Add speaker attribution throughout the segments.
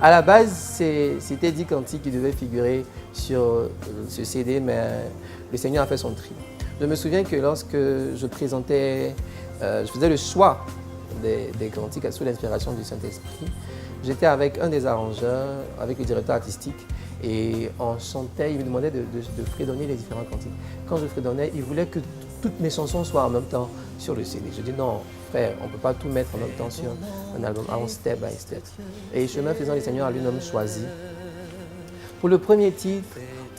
Speaker 1: À la base, c'était 10 cantiques qui devaient figurer sur ce CD, mais le Seigneur a fait son tri. Je me souviens que lorsque je présentais, je faisais le choix des cantiques sous l'inspiration du Saint-Esprit, j'étais avec un des arrangeurs, avec le directeur artistique, et on chantait, il me demandait de fredonner les différents cantiques. Quand je fredonnais, il voulait que toutes mes chansons soient en même temps sur le CD. Je dis non, frère, on ne peut pas tout mettre en même temps sur un album, allons step by step. Et chemin faisant, le Seigneur a lui-même choisi. Pour le premier titre,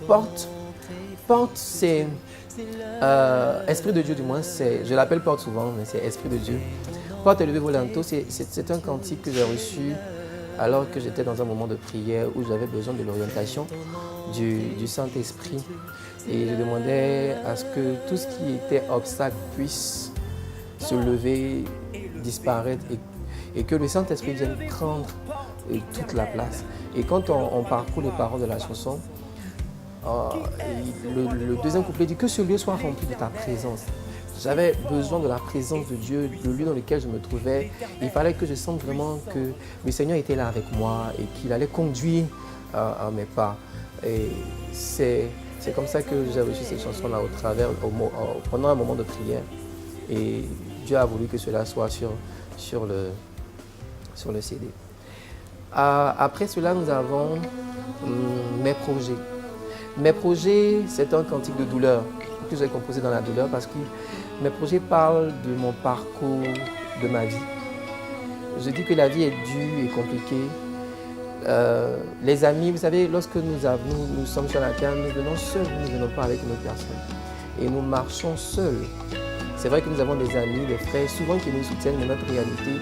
Speaker 1: Porte, c'est Esprit de Dieu, du moins, je l'appelle Porte souvent, mais c'est Esprit de Dieu. Porte et levé volonto, c'est un cantique que j'ai reçu alors que j'étais dans un moment de prière où j'avais besoin de l'orientation du Saint-Esprit. Et je demandais à ce que tout ce qui était obstacle puisse se lever, disparaître et que le Saint-Esprit vienne prendre toute la place. Et quand on parcourt les paroles de la chanson, le deuxième couplet dit que ce lieu soit rempli de ta présence. J'avais besoin de la présence de Dieu, le lieu dans lequel je me trouvais. Il fallait que je sente vraiment que le Seigneur était là avec moi et qu'il allait conduire à mes pas. Et c'est comme ça que j'ai reçu cette chanson-là pendant un moment de prière. Et Dieu a voulu que cela soit sur le CD. Après cela, nous avons Mes projets. Mes projets, c'est un cantique de douleur que j'ai composé dans la douleur parce que mes projets parlent de mon parcours, de ma vie. Je dis que la vie est dure et compliquée. Les amis, vous savez, lorsque nous sommes sur la terre, nous venons seuls, nous ne venons pas avec une autre personne. Et nous marchons seuls. C'est vrai que nous avons des amis, des frères, souvent qui nous soutiennent, mais notre réalité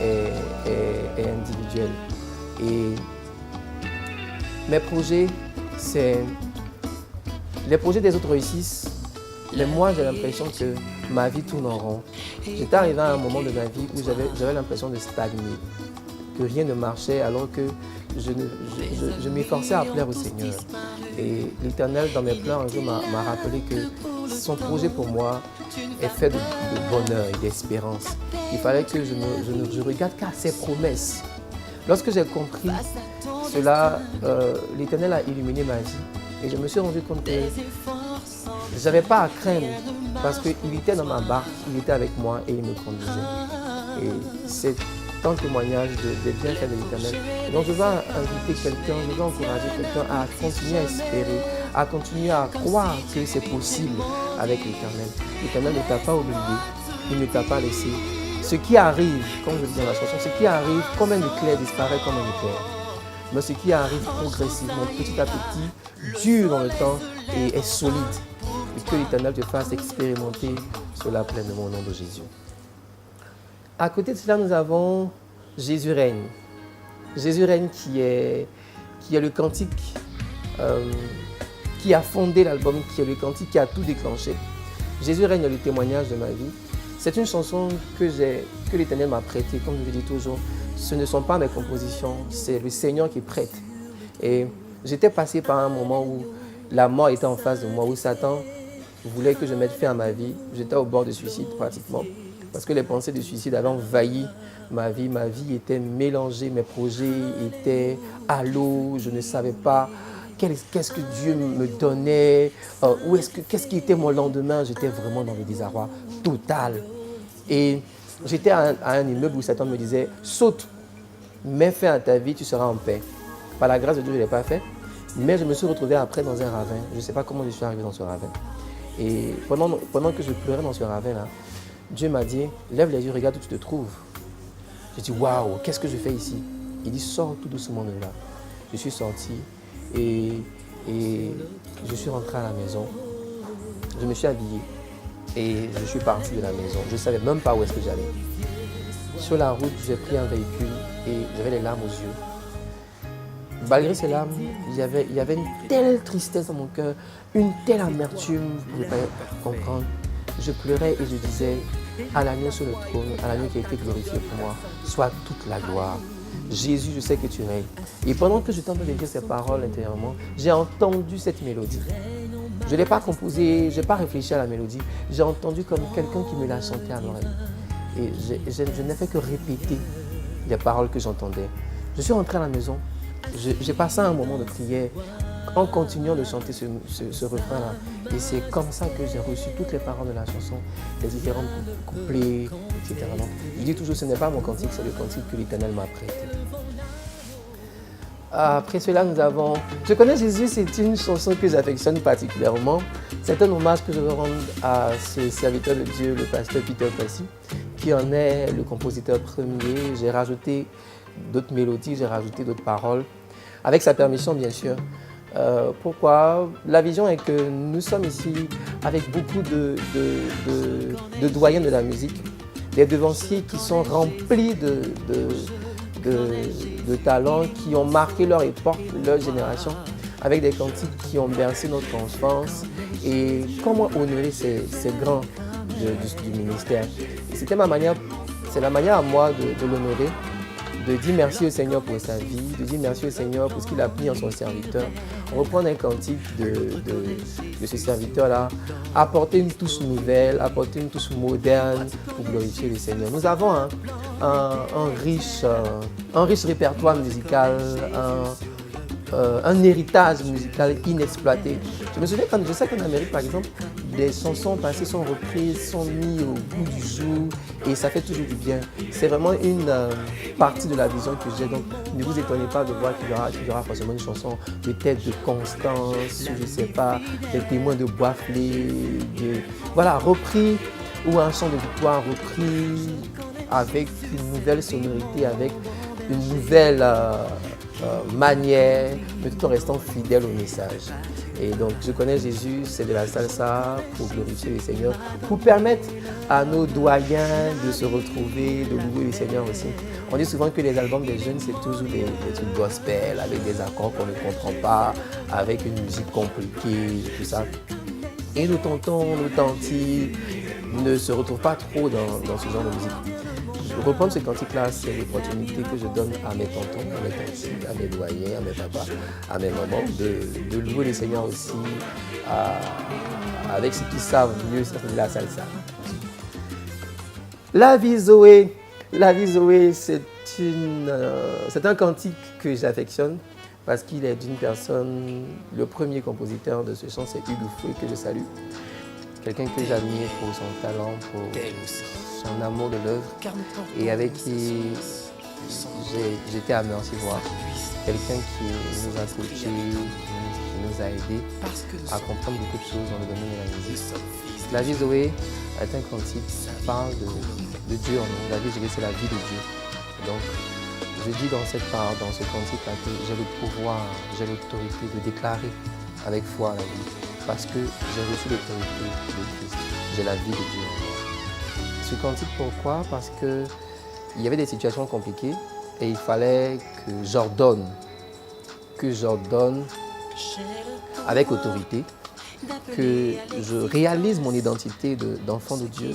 Speaker 1: est individuelle. Et mes projets, c'est... Les projets des autres réussissent, mais moi j'ai l'impression que ma vie tourne en rond. J'étais arrivé à un moment de ma vie où j'avais l'impression de stagner, que rien ne marchait alors que je m'efforçais à plaire au Seigneur. Et l'Éternel, dans mes pleurs, un jour m'a rappelé que son projet pour moi est fait de bonheur et d'espérance. Il fallait que je regarde qu'à ses promesses. Lorsque j'ai compris cela, l'Éternel a illuminé ma vie. Et je me suis rendu compte que je n'avais pas à craindre parce qu'il était dans ma barque, il était avec moi et il me conduisait. Et c'est un témoignage des bienfaits de l'Éternel. Donc je vais inviter quelqu'un, je vais encourager quelqu'un à continuer à espérer, à continuer à croire que c'est possible avec l'Éternel. L'Éternel ne t'a pas oublié, il ne t'a pas laissé. Ce qui arrive, comme je le dis dans la chanson, ce qui arrive comme un éclair disparaît comme un éclair. Mais ce qui arrive progressivement, petit à petit, dure dans le temps et est solide. Et que l'Éternel te fasse expérimenter cela pleinement au nom de Jésus. À côté de cela, nous avons Jésus règne. Jésus règne qui est le cantique qui a fondé l'album, qui est le cantique qui a tout déclenché. Jésus règne est le témoignage de ma vie. C'est une chanson que l'Éternel m'a prêtée, comme je le dis toujours. Ce ne sont pas mes compositions, c'est le Seigneur qui prête. Et j'étais passé par un moment où la mort était en face de moi, où Satan voulait que je mette fin à ma vie. J'étais au bord de suicide pratiquement, parce que les pensées de suicide avaient envahi ma vie. Ma vie était mélangée, mes projets étaient à l'eau, je ne savais pas qu'est-ce que Dieu me donnait, qu'est-ce qui était mon lendemain. J'étais vraiment dans le désarroi total. Et j'étais à un immeuble où Satan me disait « Saute, mets fin à ta vie, tu seras en paix ». Par la grâce de Dieu, je ne l'ai pas fait, mais je me suis retrouvé après dans un ravin. Je ne sais pas comment je suis arrivé dans ce ravin. Et pendant que je pleurais dans ce ravin-là, Dieu m'a dit « Lève les yeux, regarde où tu te trouves ». J'ai dit « Waouh, qu'est-ce que je fais ici ?» Il dit « Sors tout doucement de là ». Je suis sorti et je suis rentré à la maison. Je me suis habillé. Et je suis parti de la maison. Je ne savais même pas où est-ce que j'allais. Sur la route, j'ai pris un véhicule et j'avais les larmes aux yeux. Malgré ces larmes, il y avait une telle tristesse dans mon cœur, une telle amertume, vous ne pouvez pas comprendre. Je pleurais et je disais à l'agneau sur le trône, à l'agneau qui a été glorifié pour moi, soit toute la gloire. Jésus, je sais que tu règnes. Et pendant que je t'entends dire ces paroles intérieurement, j'ai entendu cette mélodie. Je ne l'ai pas composée, je n'ai pas réfléchi à la mélodie. J'ai entendu comme quelqu'un qui me l'a chanté à l'oreille. Et je n'ai fait que répéter les paroles que j'entendais. Je suis rentré à la maison j'ai passé un moment de prière en continuant de chanter ce refrain-là. Et c'est comme ça que j'ai reçu toutes les paroles de la chanson, les différents couplets, etc. Donc, je dis toujours, ce n'est pas mon cantique, c'est le cantique que l'Éternel m'a prêté. Après cela, nous avons Je connais Jésus, c'est une chanson que j'affectionne particulièrement. C'est un hommage que je veux rendre à ce serviteur de Dieu, le pasteur Peter Passy, qui en est le compositeur premier. J'ai rajouté d'autres mélodies, j'ai rajouté d'autres paroles, avec sa permission bien sûr. Pourquoi? La vision est que nous sommes ici avec beaucoup de doyens de la musique, des devanciers qui sont remplis de talents, qui ont marqué leur époque, leur génération, avec des cantiques qui ont bercé notre enfance. Et comment honorer ces grands du ministère? C'était ma manière, c'est la manière à moi de l'honorer, de dire merci au Seigneur pour sa vie, de dire merci au Seigneur pour ce qu'il a mis en son serviteur. On reprend un cantique de ce serviteur-là, apporter une touche nouvelle, apporter une touche moderne pour glorifier le Seigneur. Nous avons un riche répertoire musical, un héritage musical inexploité. Je me souviens, je sais qu'en Amérique, par exemple, des chansons passées sont reprises, sont mises au goût du jour et ça fait toujours du bien. C'est vraiment une partie de la vision que j'ai. Donc, ne vous étonnez pas de voir qu'il y aura forcément une chanson peut-être de Constance, je ne sais pas, des témoins de Boisflé, voilà, repris, ou un chant de victoire repris avec une nouvelle sonorité, avec une nouvelle manière, mais tout en restant fidèle au message. Et donc, je connais Jésus, c'est de la salsa pour glorifier le Seigneur, pour permettre à nos doyens de se retrouver, de louer le Seigneur aussi. On dit souvent que les albums des jeunes, c'est toujours des trucs gospel, avec des accords qu'on ne comprend pas, avec une musique compliquée, tout ça. Et nos tontons, nos tantis ne se retrouvent pas trop dans ce genre de musique. Reprendre ce cantique-là, c'est l'opportunité que je donne à mes tontons, à mes tantis, à mes doyens, à mes papas, à mes mamans, de louer le Seigneur aussi avec ce qu'ils savent mieux, c'est la salsa. La vie Zoé, c'est un cantique que j'affectionne parce qu'il est d'une personne, le premier compositeur de ce chant, c'est Hugues Fouet, que je salue. Quelqu'un que j'admire pour son talent, pour son amour de l'œuvre et avec qui j'étais à merci voir. Quelqu'un qui nous a coachés, qui nous a aidés à comprendre beaucoup de choses dans le domaine de la musique. La vie Zoé est un cantique qui parle de Dieu en nous. La vie Zoé, c'est la vie de Dieu. Donc, je dis dans cette part, dans ce cantique-là, que j'ai le pouvoir, j'ai l'autorité de déclarer avec foi la vie. Parce que j'ai reçu l'autorité de Christ. J'ai la vie de Dieu en moi. Ce cantique, pourquoi? Parce qu'il y avait des situations compliquées et il fallait que j'ordonne avec autorité, que je réalise mon identité d'enfant de Dieu,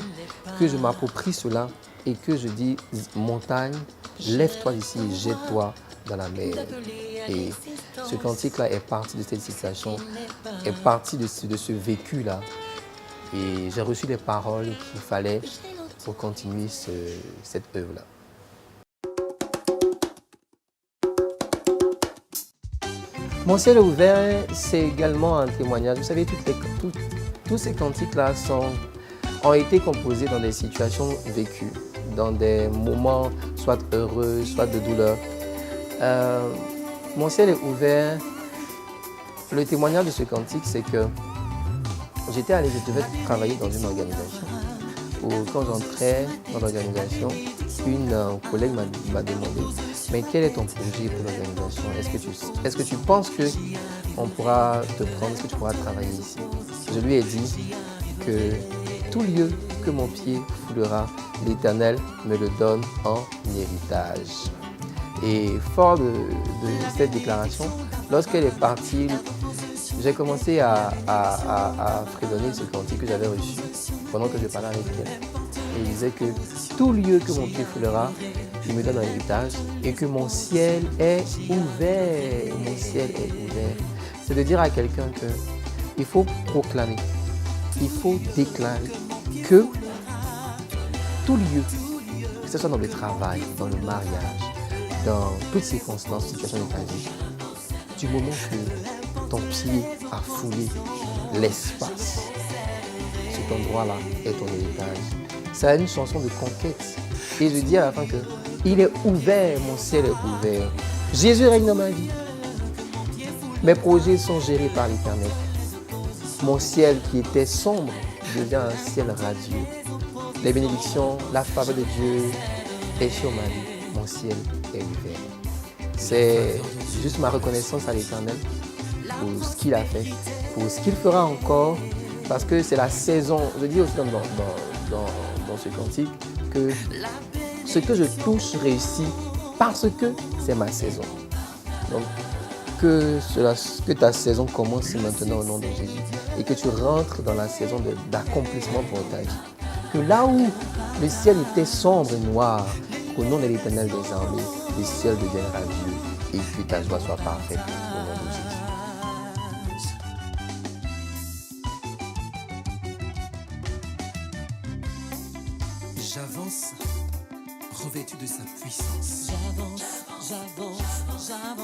Speaker 1: que je m'approprie cela et que je dis montagne, lève-toi d'ici et jette-toi dans la mer. Et ce cantique-là est parti de cette situation, est parti de ce vécu-là. Et j'ai reçu les paroles qu'il fallait pour continuer cette œuvre-là. Mon ciel est ouvert, c'est également un témoignage. Vous savez, tous ces cantiques-là ont été composés dans des situations vécues, dans des moments soit heureux, soit de douleur. Mon ciel est ouvert. Le témoignage de ce cantique, c'est que je devais travailler dans une organisation. Quand j'entrais dans l'organisation, une collègue m'a demandé « Mais quel est ton projet pour l'organisation? Est-ce que tu penses qu'on pourra te prendre, est-ce que tu pourras travailler ici ?» Je lui ai dit que tout lieu que mon pied foulera, l'Éternel me le donne en héritage. Et fort de cette déclaration, lorsqu'elle est partie, j'ai commencé à fredonner ce cantique que j'avais reçu pendant que je parlais avec elle. Et il disait que tout lieu que mon pied foulera, il me donne un héritage et que mon ciel est ouvert. Mon ciel est ouvert. C'est de dire à quelqu'un qu'il faut proclamer, il faut déclarer que tout lieu, que ce soit dans le travail, dans le mariage, dans toutes circonstances, situations de ta vie. Du moment que ton pied a foulé l'espace, cet endroit-là est ton héritage. C'est une chanson de conquête. Et je dis à la fin que il est ouvert, mon ciel est ouvert. Jésus règne dans ma vie. Mes projets sont gérés par l'Éternel. Mon ciel qui était sombre devient un ciel radieux. Les bénédictions, la faveur de Dieu est sur ma vie. Mon ciel est ouvert. C'est juste ma reconnaissance à l'Éternel pour ce qu'il a fait, pour ce qu'il fera encore, parce que c'est la saison. Je dis aussi dans ce cantique que ce que je touche réussit parce que c'est ma saison. Donc, que ta saison commence maintenant au nom de Jésus et que tu rentres dans la saison d'accomplissement pour ta vie. Que là où le ciel était sombre et noir, qu'au nom de l'Éternel des armées, le ciel devienne radieux et que ta joie soit parfaite au nom de Jésus.
Speaker 2: J'avance, revêtu de sa puissance.
Speaker 3: J'avance, j'avance, j'avance.